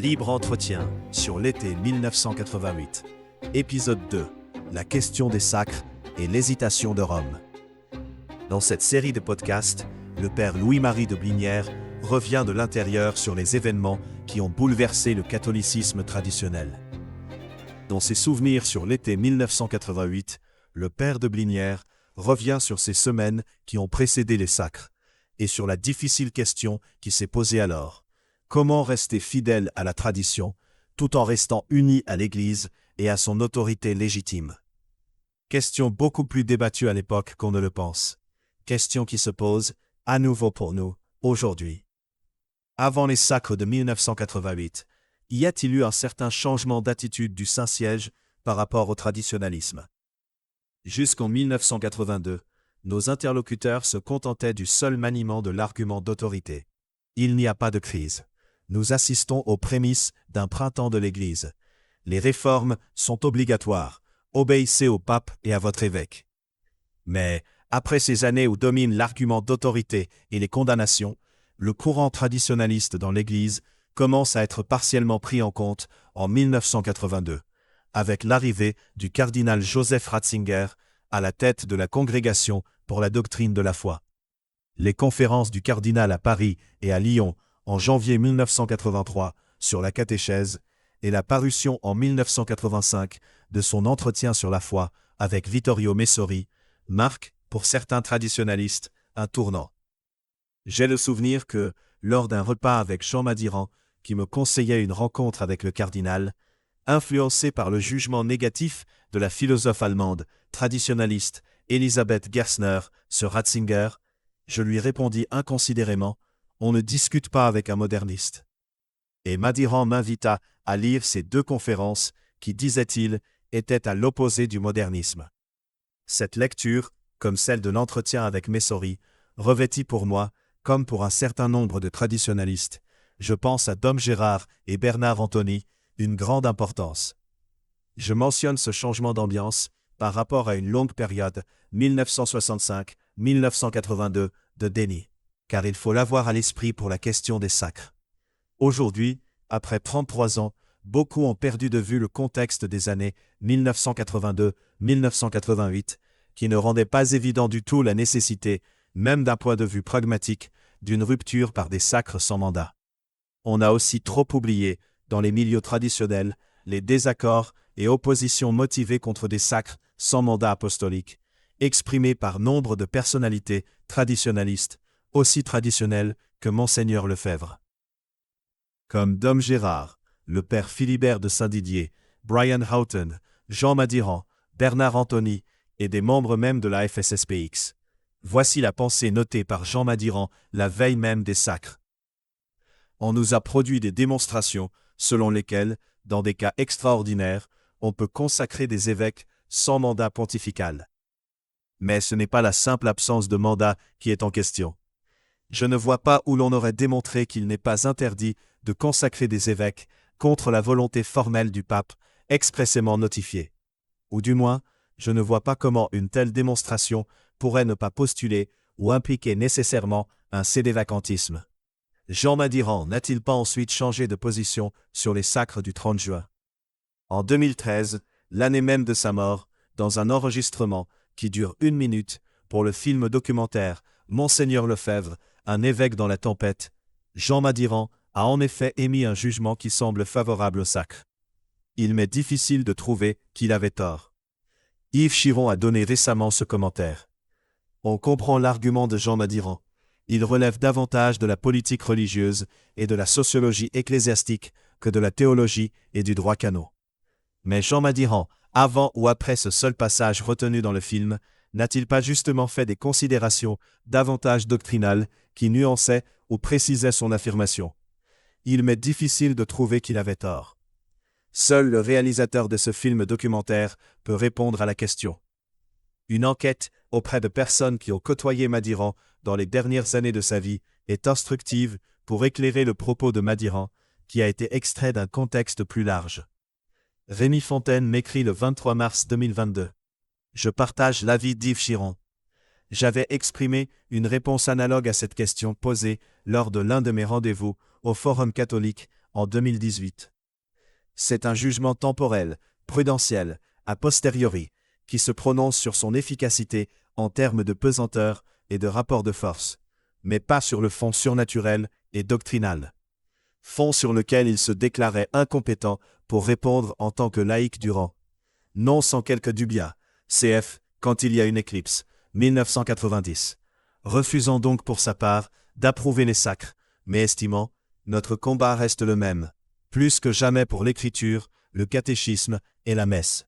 Libre entretien sur l'été 1988. Épisode 2. La question des sacres et l'hésitation de Rome. Dans cette série de podcasts, le père Louis-Marie de Blinière revient de l'intérieur sur les événements qui ont bouleversé le catholicisme traditionnel. Dans ses souvenirs sur l'été 1988, le père de Blinière revient sur ces semaines qui ont précédé les sacres et sur la difficile question qui s'est posée alors. Comment rester fidèle à la tradition tout en restant uni à l'Église et à son autorité légitime? Question beaucoup plus débattue à l'époque qu'on ne le pense. Question qui se pose à nouveau pour nous, aujourd'hui. Avant les sacres de 1988, y a-t-il eu un certain changement d'attitude du Saint-Siège par rapport au traditionnalisme? Jusqu'en 1982, nos interlocuteurs se contentaient du seul maniement de l'argument d'autorité. Il n'y a pas de crise. Nous assistons aux prémices d'un printemps de l'Église. Les réformes sont obligatoires. Obéissez au pape et à votre évêque. Mais, après ces années où domine l'argument d'autorité et les condamnations, le courant traditionnaliste dans l'Église commence à être partiellement pris en compte en 1982, avec l'arrivée du cardinal Joseph Ratzinger à la tête de la Congrégation pour la doctrine de la foi. Les conférences du cardinal à Paris et à Lyon en janvier 1983 sur la catéchèse et la parution en 1985 de son entretien sur la foi avec Vittorio Messori marquent, pour certains traditionalistes, un tournant. J'ai le souvenir que, lors d'un repas avec Jean Madiran, qui me conseillait une rencontre avec le cardinal, influencé par le jugement négatif de la philosophe allemande traditionnaliste Elisabeth Gerstner sur Ratzinger, je lui répondis inconsidérément: « On ne discute pas avec un moderniste ». Et Madiran m'invita à lire ces deux conférences qui, disait-il, étaient à l'opposé du modernisme. Cette lecture, comme celle de l'entretien avec Messori, revêtit pour moi, comme pour un certain nombre de traditionalistes, je pense à Dom Gérard et Bernard Antony, une grande importance. Je mentionne ce changement d'ambiance par rapport à une longue période, 1965-1982, de déni, car il faut l'avoir à l'esprit pour la question des sacres. Aujourd'hui, après 33 ans, beaucoup ont perdu de vue le contexte des années 1982-1988, qui ne rendait pas évident du tout la nécessité, même d'un point de vue pragmatique, d'une rupture par des sacres sans mandat. On a aussi trop oublié, dans les milieux traditionnels, les désaccords et oppositions motivées contre des sacres sans mandat apostolique, exprimés par nombre de personnalités traditionnalistes, aussi traditionnelles que Monseigneur Lefebvre. Comme Dom Gérard, le père Philibert de Saint-Didier, Brian Houghton, Jean Madiran, Bernard Antony et des membres même de la FSSPX. Voici la pensée notée par Jean Madiran la veille même des sacres. On nous a produit des démonstrations selon lesquelles, dans des cas extraordinaires, on peut consacrer des évêques sans mandat pontifical. Mais ce n'est pas la simple absence de mandat qui est en question. Je ne vois pas où l'on aurait démontré qu'il n'est pas interdit de consacrer des évêques contre la volonté formelle du pape, expressément notifiée. Ou du moins, je ne vois pas comment une telle démonstration pourrait ne pas postuler ou impliquer nécessairement un sédévacantisme. Jean Madiran n'a-t-il pas ensuite changé de position sur les sacres du 30 juin? En 2013, l'année même de sa mort, dans un enregistrement qui dure 1 minute pour le film documentaire Monseigneur Lefebvre, un évêque dans la tempête, Jean Madiran a en effet émis un jugement qui semble favorable au sacre. Il m'est difficile de trouver qu'il avait tort. Yves Chiron a donné récemment ce commentaire. On comprend l'argument de Jean Madiran. Il relève davantage de la politique religieuse et de la sociologie ecclésiastique que de la théologie et du droit canon. Mais Jean Madiran, avant ou après ce seul passage retenu dans le film, n'a-t-il pas justement fait des considérations davantage doctrinales qui nuançaient ou précisaient son affirmation? Il m'est difficile de trouver qu'il avait tort. Seul le réalisateur de ce film documentaire peut répondre à la question. Une enquête auprès de personnes qui ont côtoyé Madiran dans les dernières années de sa vie est instructive pour éclairer le propos de Madiran, qui a été extrait d'un contexte plus large. Rémi Fontaine m'écrit le 23 mars 2022. Je partage l'avis d'Yves Chiron. J'avais exprimé une réponse analogue à cette question posée lors de l'un de mes rendez-vous au Forum catholique en 2018. C'est un jugement temporel, prudentiel, a posteriori, qui se prononce sur son efficacité en termes de pesanteur et de rapport de force, mais pas sur le fond surnaturel et doctrinal. Fond sur lequel il se déclarait incompétent pour répondre en tant que laïc durant. Non sans quelques dubias, cf. Quand il y a une éclipse, 1990. Refusant donc pour sa part d'approuver les sacres, mais estimant, notre combat reste le même, plus que jamais pour l'écriture, le catéchisme et la messe.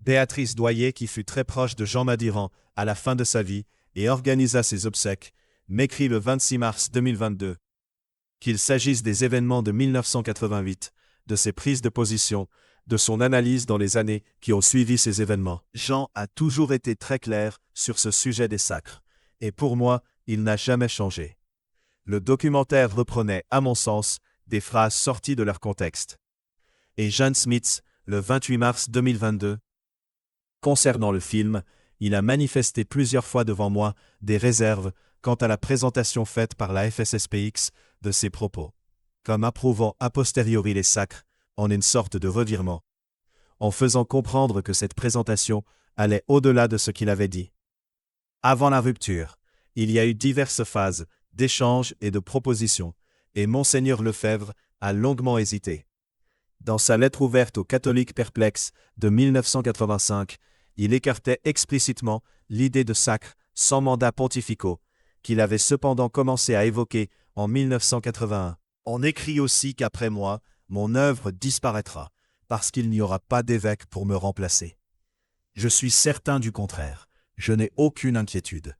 Béatrice Doyer, qui fut très proche de Jean Madiran à la fin de sa vie et organisa ses obsèques, m'écrit le 26 mars 2022. Qu'il s'agisse des événements de 1988, de ses prises de position, de son analyse dans les années qui ont suivi ces événements, Jean a toujours été très clair sur ce sujet des sacres, et pour moi, il n'a jamais changé. Le documentaire reprenait, à mon sens, des phrases sorties de leur contexte. Et Jan Smits, le 28 mars 2022, concernant le film, il a manifesté plusieurs fois devant moi des réserves quant à la présentation faite par la FSSPX de ses propos, comme approuvant a posteriori les sacres, en une sorte de revirement, en faisant comprendre que cette présentation allait au-delà de ce qu'il avait dit. Avant la rupture, il y a eu diverses phases d'échanges et de propositions, et Monseigneur Lefebvre a longuement hésité. Dans sa lettre ouverte aux catholiques perplexes de 1985, il écartait explicitement l'idée de sacres sans mandat pontificaux, qu'il avait cependant commencé à évoquer en 1981. On écrit aussi qu'après moi, mon œuvre disparaîtra, parce qu'il n'y aura pas d'évêque pour me remplacer. Je suis certain du contraire, je n'ai aucune inquiétude.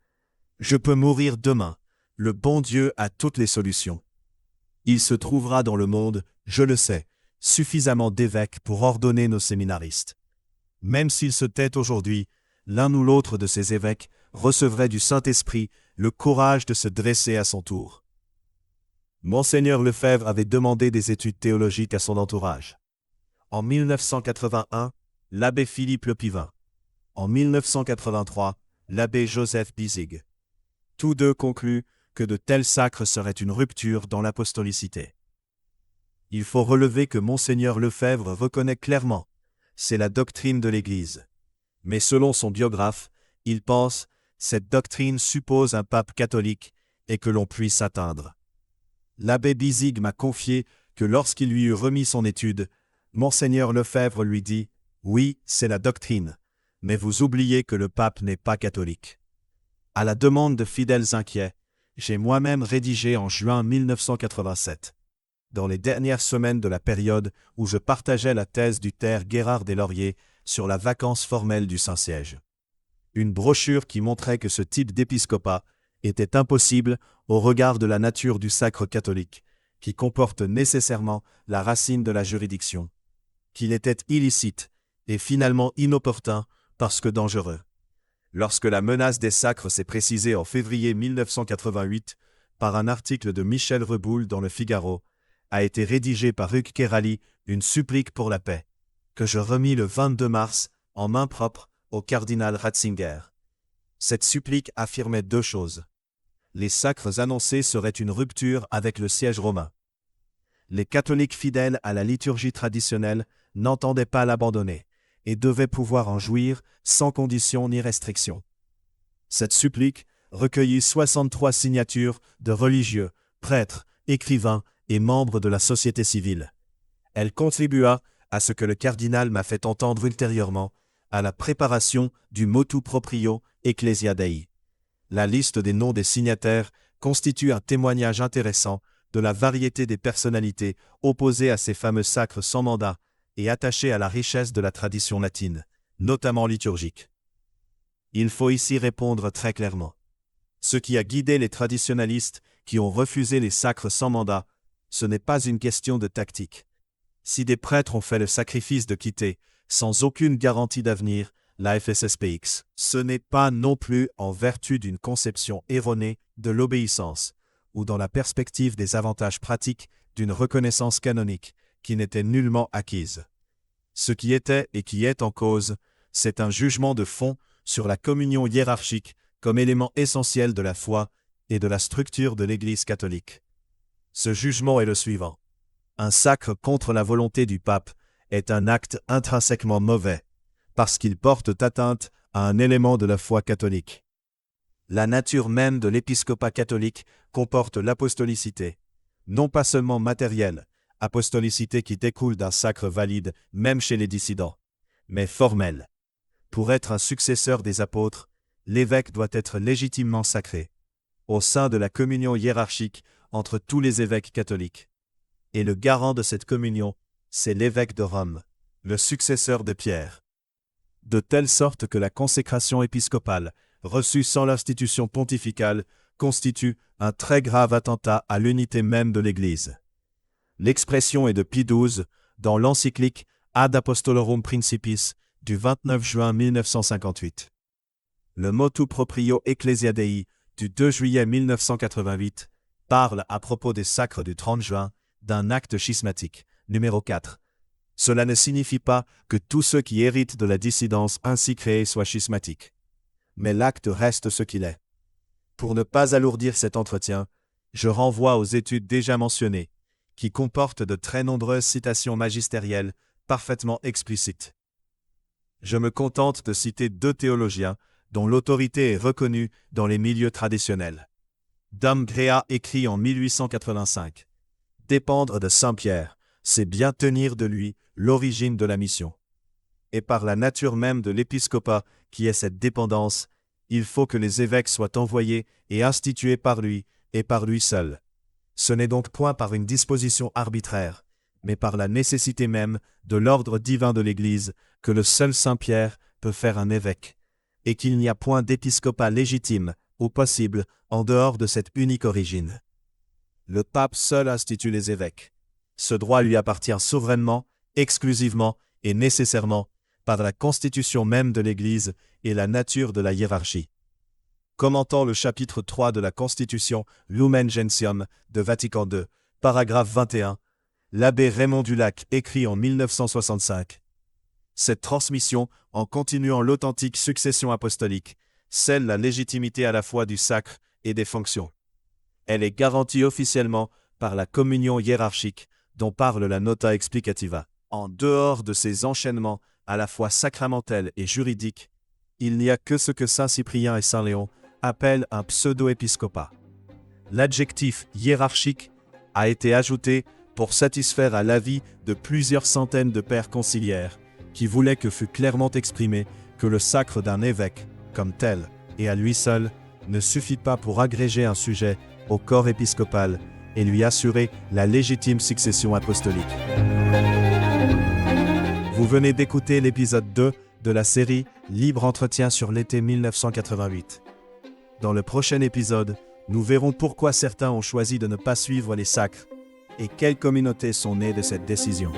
Je peux mourir demain, le bon Dieu a toutes les solutions. Il se trouvera dans le monde, je le sais, suffisamment d'évêques pour ordonner nos séminaristes. Même s'ils se tait aujourd'hui, l'un ou l'autre de ces évêques recevrait du Saint-Esprit le courage de se dresser à son tour. Monseigneur Lefebvre avait demandé des études théologiques à son entourage. En 1981, l'abbé Philippe Lepivin. En 1983, l'abbé Joseph Bisig. Tous deux concluent que de tels sacres seraient une rupture dans l'apostolicité. Il faut relever que Monseigneur Lefebvre reconnaît clairement, c'est la doctrine de l'Église. Mais selon son biographe, il pense, cette doctrine suppose un pape catholique et que l'on puisse atteindre. L'abbé Bisig m'a confié que lorsqu'il lui eut remis son étude, Monseigneur Lefebvre lui dit « Oui, c'est la doctrine, mais vous oubliez que le pape n'est pas catholique. » À la demande de fidèles inquiets, j'ai moi-même rédigé en juin 1987, dans les dernières semaines de la période où je partageais la thèse du Terre Guérard des Lauriers sur la vacance formelle du Saint-Siège. Une brochure qui montrait que ce type d'épiscopat était impossible au regard de la nature du sacre catholique, qui comporte nécessairement la racine de la juridiction, qu'il était illicite et finalement inopportun parce que dangereux. Lorsque la menace des sacres s'est précisée en février 1988 par un article de Michel Reboul dans Le Figaro, a été rédigé par Hugues Kerali une supplique pour la paix, que je remis le 22 mars en main propre au cardinal Ratzinger. Cette supplique affirmait deux choses. Les sacres annoncés seraient une rupture avec le siège romain. Les catholiques fidèles à la liturgie traditionnelle n'entendaient pas l'abandonner et devaient pouvoir en jouir sans condition ni restriction. Cette supplique recueillit 63 signatures de religieux, prêtres, écrivains et membres de la société civile. Elle contribua à ce que le cardinal m'a fait entendre ultérieurement, à la préparation du motu proprio Ecclesia Dei. La liste des noms des signataires constitue un témoignage intéressant de la variété des personnalités opposées à ces fameux sacres sans mandat et attachées à la richesse de la tradition latine, notamment liturgique. Il faut ici répondre très clairement. Ce qui a guidé les traditionalistes qui ont refusé les sacres sans mandat, ce n'est pas une question de tactique. Si des prêtres ont fait le sacrifice de quitter, sans aucune garantie d'avenir, la FSSPX, ce n'est pas non plus en vertu d'une conception erronée de l'obéissance, ou dans la perspective des avantages pratiques d'une reconnaissance canonique, qui n'était nullement acquise. Ce qui était et qui est en cause, c'est un jugement de fond sur la communion hiérarchique comme élément essentiel de la foi et de la structure de l'Église catholique. Ce jugement est le suivant. Un sacre contre la volonté du pape est un acte intrinsèquement mauvais, parce qu'il porte atteinte à un élément de la foi catholique. La nature même de l'épiscopat catholique comporte l'apostolicité, non pas seulement matérielle, apostolicité qui découle d'un sacre valide même chez les dissidents, mais formelle. Pour être un successeur des apôtres, l'évêque doit être légitimement sacré, au sein de la communion hiérarchique entre tous les évêques catholiques. Et le garant de cette communion, c'est l'évêque de Rome, le successeur de Pierre. De telle sorte que la consécration épiscopale, reçue sans l'institution pontificale, constitue un très grave attentat à l'unité même de l'Église. L'expression est de Pie XII dans l'encyclique Ad Apostolorum Principis du 29 juin 1958. Le motu proprio Ecclesiadei du 2 juillet 1988 parle à propos des sacres du 30 juin d'un acte schismatique, numéro 4. Cela ne signifie pas que tous ceux qui héritent de la dissidence ainsi créée soient schismatiques. Mais l'acte reste ce qu'il est. Pour ne pas alourdir cet entretien, je renvoie aux études déjà mentionnées, qui comportent de très nombreuses citations magistérielles parfaitement explicites. Je me contente de citer 2 théologiens dont l'autorité est reconnue dans les milieux traditionnels. Dom Grea écrit en 1885 « Dépendre de Saint-Pierre, c'est bien tenir de lui l'origine de la mission. Et par la nature même de l'épiscopat qui est cette dépendance, il faut que les évêques soient envoyés et institués par lui et par lui seul. Ce n'est donc point par une disposition arbitraire, mais par la nécessité même de l'ordre divin de l'Église que le seul Saint-Pierre peut faire un évêque, et qu'il n'y a point d'épiscopat légitime ou possible en dehors de cette unique origine. Le pape seul institue les évêques. Ce droit lui appartient souverainement, exclusivement et nécessairement par la constitution même de l'Église et la nature de la hiérarchie. Commentant le chapitre 3 de la Constitution Lumen Gentium de Vatican II, paragraphe 21, l'abbé Raymond Dulac écrit en 1965 « Cette transmission, en continuant l'authentique succession apostolique, scelle la légitimité à la fois du sacre et des fonctions. Elle est garantie officiellement par la communion hiérarchique dont parle la Nota Explicativa. En dehors de ces enchaînements à la fois sacramentels et juridiques, il n'y a que ce que saint Cyprien et saint Léon appellent un pseudo-épiscopat. L'adjectif hiérarchique a été ajouté pour satisfaire à l'avis de plusieurs centaines de pères conciliaires qui voulaient que fût clairement exprimé que le sacre d'un évêque, comme tel, et à lui seul, ne suffit pas pour agréger un sujet au corps épiscopal et lui assurer la légitime succession apostolique. Vous venez d'écouter l'épisode 2 de la série Libre entretien sur l'été 1988. Dans le prochain épisode, nous verrons pourquoi certains ont choisi de ne pas suivre les sacres et quelles communautés sont nées de cette décision.